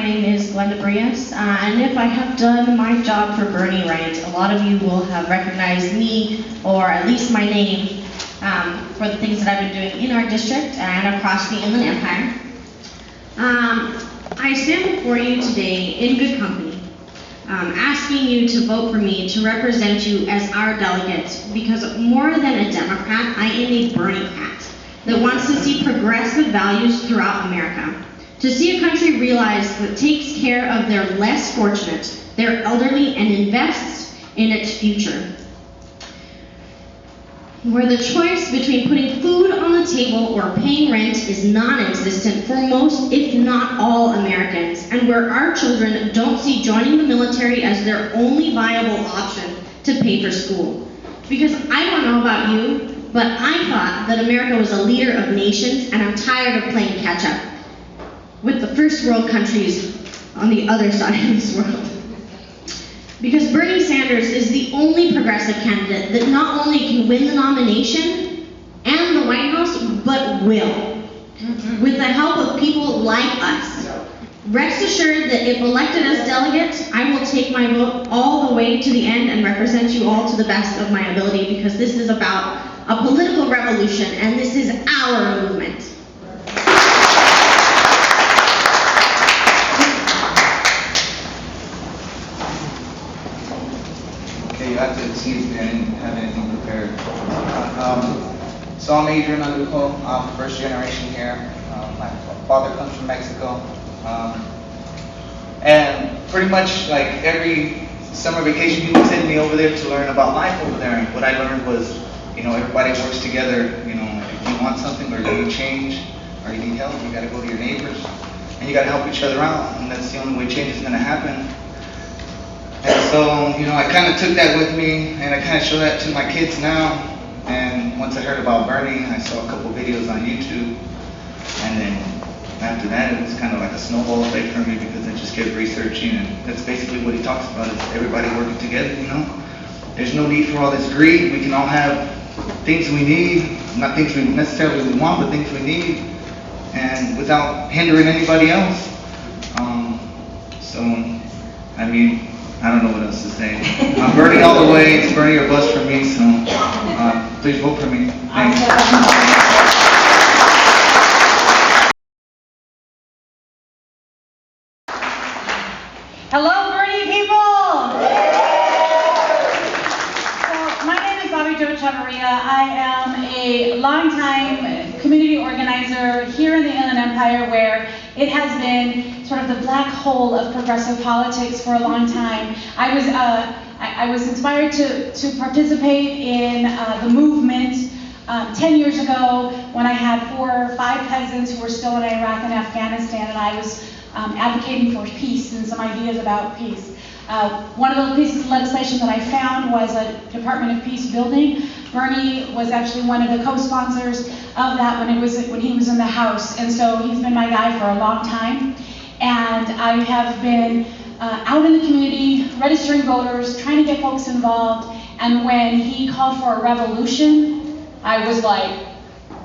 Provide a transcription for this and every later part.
my name is Glenda Brias, and if I have done my job for Bernie right, a lot of you will have recognized me, or at least my name, for the things that I've been doing in our district and across the Inland Empire. I stand before you today in good company, asking you to vote for me to represent you as our delegate, because more than a Democrat, I am a Bernie-cat that wants to see progressive values throughout America. To see a country realize that takes care of their less fortunate, their elderly, and invests in its future. Where the choice between putting food on the table or paying rent is non-existent for most, if not all, Americans, and where our children don't see joining the military as their only viable option to pay for school. Because I don't know about you, but I thought that America was a leader of nations, and I'm tired of playing catch-up with the first world countries on the other side of this world. Because Bernie Sanders is the only progressive candidate that not only can win the nomination and the White House, but will, with the help of people like us. Rest assured that if elected as delegate, I will take my vote all the way to the end and represent you all to the best of my ability, because this is about a political revolution, and this is our movement. You have to excuse me, I didn't have anything prepared. So I'm Adrian Aluco, I'm first generation here. My father comes from Mexico. And pretty much like every summer vacation, he would send me over there to learn about life over there. And what I learned was, everybody works together. If you want something or you need change or you need help, you gotta go to your neighbors and you gotta help each other out. And that's the only way change is gonna happen. And so, I kind of took that with me, and I kind of show that to my kids now. And once I heard about Bernie, I saw a couple videos on YouTube. And then after that, it was kind of like a snowball effect for me, because I just kept researching, and that's basically what he talks about, is everybody working together, There's no need for all this greed. We can all have things we need, not things we necessarily want, but things we need, and without hindering anybody else. I don't know what else to say. I'm Bernie all the way. It's Bernie or bust for me, so please vote for me. Thanks. Hello, Bernie people! So, my name is Bobby Jo Chavarria. I am a longtime community organizer here in the Inland Empire, where it has been sort of the black hole of progressive politics for a long time. I was inspired to participate in the movement 10 years ago, when I had 4 or 5 cousins who were still in Iraq and Afghanistan, and I was advocating for peace and some ideas about peace. One of those pieces of legislation that I found was a Department of Peace building. Bernie was actually one of the co-sponsors of that when he was in the House, and so he's been my guy for a long time. And I have been out in the community, registering voters, trying to get folks involved. And when he called for a revolution, I was like,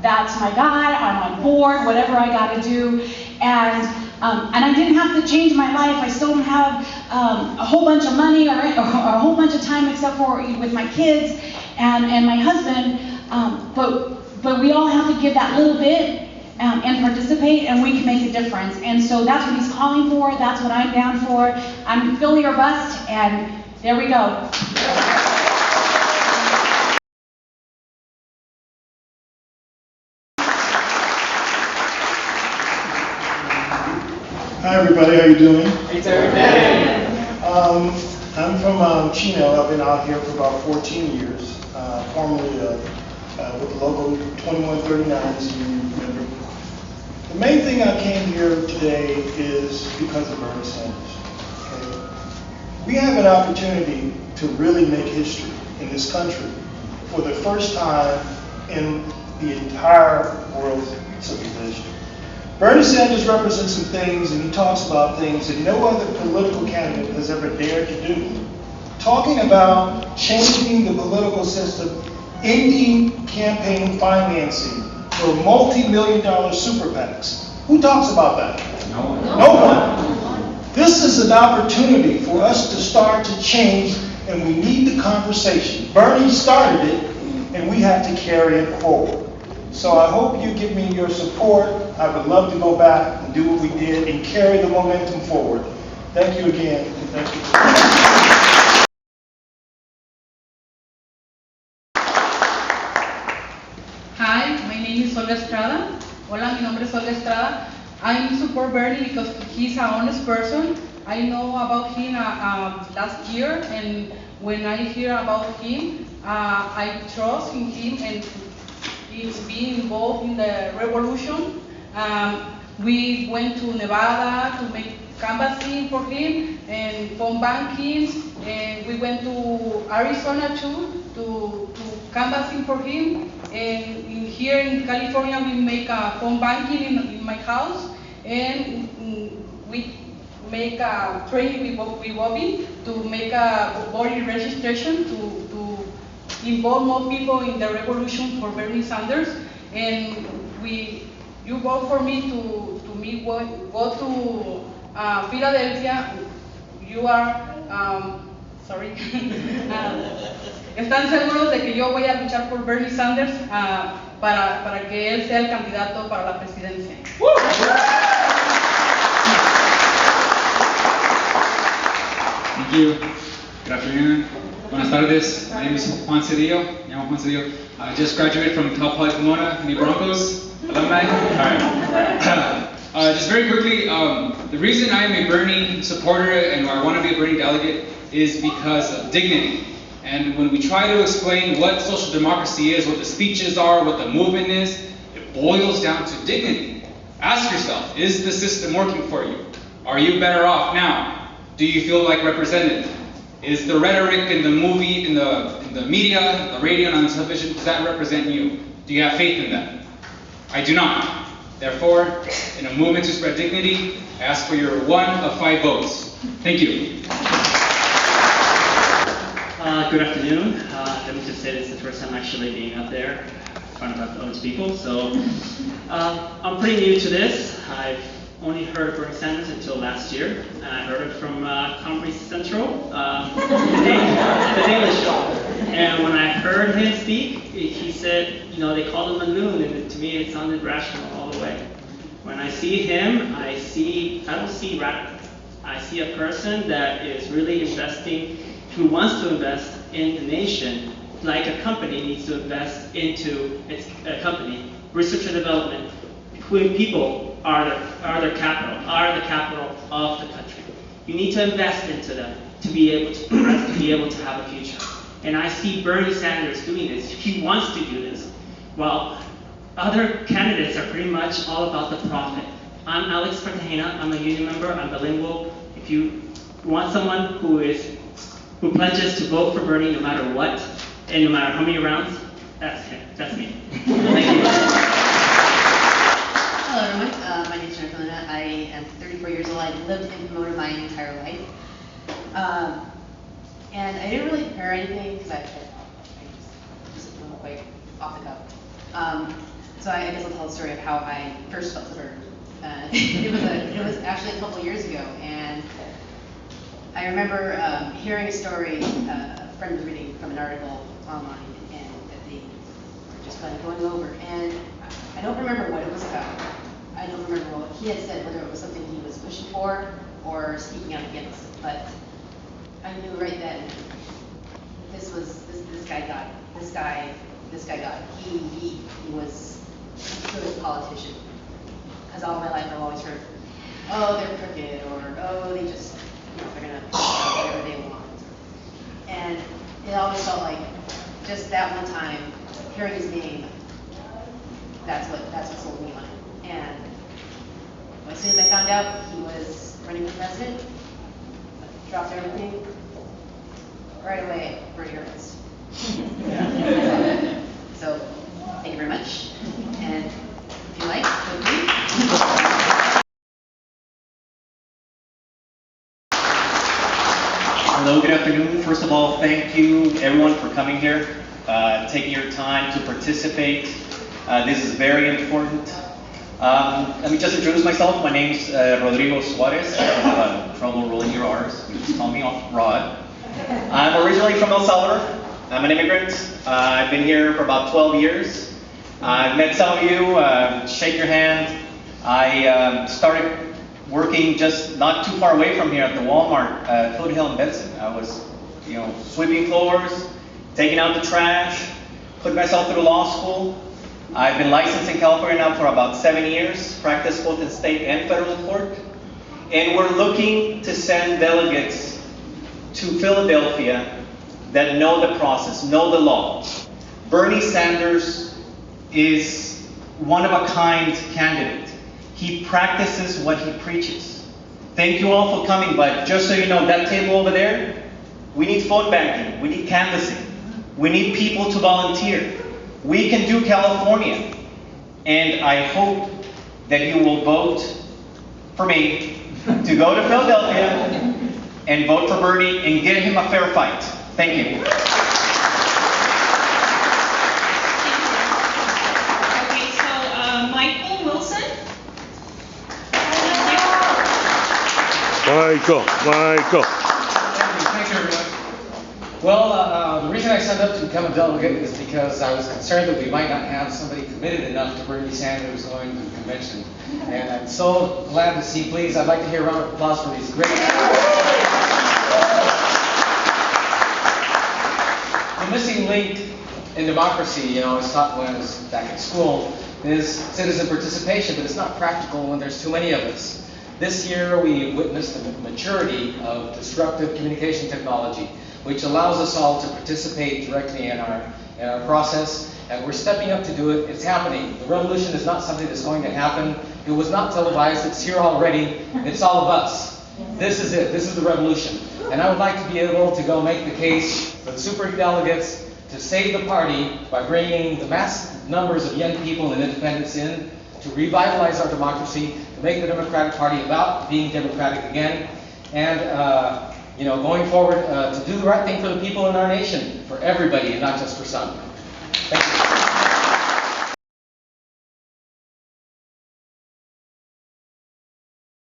that's my guy, I'm on board, whatever I gotta do. And I didn't have to change my life. I still don't have a whole bunch of money or a whole bunch of time, except for with my kids and my husband. But we all have to give that little bit and participate, and we can make a difference. And so that's what he's calling for. That's what I'm down for. I'm Philly or bust, and there we go. Hi everybody, how you doing? Hey, I'm from Chino. I've been out here for about 14 years, formerly with the local 2139s union member. The main thing I came here today is because of Bernie Sanders. Okay? We have an opportunity to really make history in this country for the first time in the entire world's civilization. Bernie Sanders represents some things, and he talks about things that no other political candidate has ever dared to do. Talking about changing the political system, ending campaign financing for multi-million-dollar super PACs. Who talks about that? No one. This is an opportunity for us to start to change, and we need the conversation. Bernie started it, and we have to carry it forward. So I hope you give me your support. I would love to go back and do what we did and carry the momentum forward. Thank you again, and thank you. Hi, my name is Olga Estrada. Hola, mi nombre es Olga Estrada. I support Bernie because he's an honest person. I know about him last year, and when I hear about him, I trust in him and he's being involved in the revolution. We went to Nevada to make canvassing for him and phone banking, and we went to Arizona too to canvassing for him. And here in California, we make a phone banking in my house, and we make a training with Bobby to make a voter registration to involve more people in the revolution for Bernie Sanders. And you vote for me to go to Philadelphia. You are, sorry. ¿Están seguros de que yo voy a luchar por Bernie Sanders para que él sea el candidato para la presidencia? Thank you. Good afternoon. Buenas tardes. My name is Juan Cedillo. Me llamo Juan Cedillo. I just graduated from Cal Poly Pomona, New Broncos alumni. All right. Just very quickly, the reason I am a Bernie supporter and I want to be a Bernie delegate is because of dignity. And when we try to explain what social democracy is, what the speeches are, what the movement is, it boils down to dignity. Ask yourself, is the system working for you? Are you better off now? Do you feel like represented? Is the rhetoric in the movie, in the media, the radio, and on the television, does that represent you? Do you have faith in that? I do not. Therefore, in a movement to spread dignity, I ask for your 1 of 5 votes. Thank you. Good afternoon. Let me just say this is the first time actually being up there in front of a bunch of people. So I'm pretty new to this. I've only heard Bernie Sanders until last year. I heard it from Comedy Central, the Daily Show. And when I heard him speak, he said, you know, they called him a loon, and to me it sounded rational all the way. When I see him, I don't see radical. I see a person that is really investing, who wants to invest in the nation, like a company needs to invest into its company. Research and development, people are the capital of the country. You need to invest into them to be able to progress, to be able to have a future. And I see Bernie Sanders doing this. He wants to do this. While other candidates are pretty much all about the profit. I'm Alex Cartagena. I'm a union member. I'm bilingual. If you want someone who pledges to vote for Bernie no matter what, and no matter how many rounds, that's him. That's me. Thank you. Hello everyone, my name is Jennifer Luna. I am 34 years old. I've lived in Pomona my entire life. And I didn't really prepare anything because I just went quite off the cuff. So I guess I'll tell the story of how I first felt the Bern. It was actually a couple years ago, and I remember hearing a story, a friend was reading from an article online, and that they were just kind of going over, and I don't remember what it was about. I don't remember what he had said, whether it was something he was pushing for or speaking out against, but I knew right then this guy got it. This guy got it. He was a good politician. Because all my life I've always heard, oh, they're crooked, or oh, they just, they're gonna do whatever they want. And it always felt like just that one time, hearing his name, that's what sold me on it. And as soon as I found out he was running for president, I dropped everything right away for your list. So, thank you very much. And if you like, feel free. Hello, good afternoon. First of all, thank you everyone for coming here, taking your time to participate. This is very important. Let me just introduce myself. My name's Rodrigo Suarez. I have trouble rolling your R's. You just call me Rod. I'm originally from El Salvador. I'm an immigrant. I've been here for about 12 years. I've met some of you. Shake your hand. I started working just not too far away from here at the Walmart, Foothill in Benson. I was, sweeping floors, taking out the trash, put myself through law school. I've been licensed in California now for about 7 years, practiced both in state and federal court. And we're looking to send delegates to Philadelphia that know the process, know the law. Bernie Sanders is one of a kind candidate. He practices what he preaches. Thank you all for coming, but just so you know, that table over there, we need phone banking, we need canvassing, we need people to volunteer. We can do California, and I hope that you will vote for me to go to Philadelphia and vote for Bernie and give him a fair fight. Thank you. Okay, so Michael Wilson. Michael. Thank you, everyone. Well, the reason I signed up to become a delegate is because I was concerned that we might not have somebody committed enough to Bernie Sanders going to the convention. And I'm so glad to see, please, I'd like to hear a round of applause for these great. The missing link in democracy, I was taught when I was back in school, is citizen participation, but it's not practical when there's too many of us. This year, we witnessed the maturity of disruptive communication technology, which allows us all to participate directly in our process, and we're stepping up to do it. It's happening. The revolution is not something that's going to happen. It was not televised. It's here already. It's all of us. This is it. This is the revolution. And I would like to be able to go make the case for the super delegates to save the party by bringing the mass numbers of young people and independents in, to revitalize our democracy, to make the Democratic Party about being democratic again, and going forward to do the right thing for the people in our nation, for everybody and not just for some. Thank you.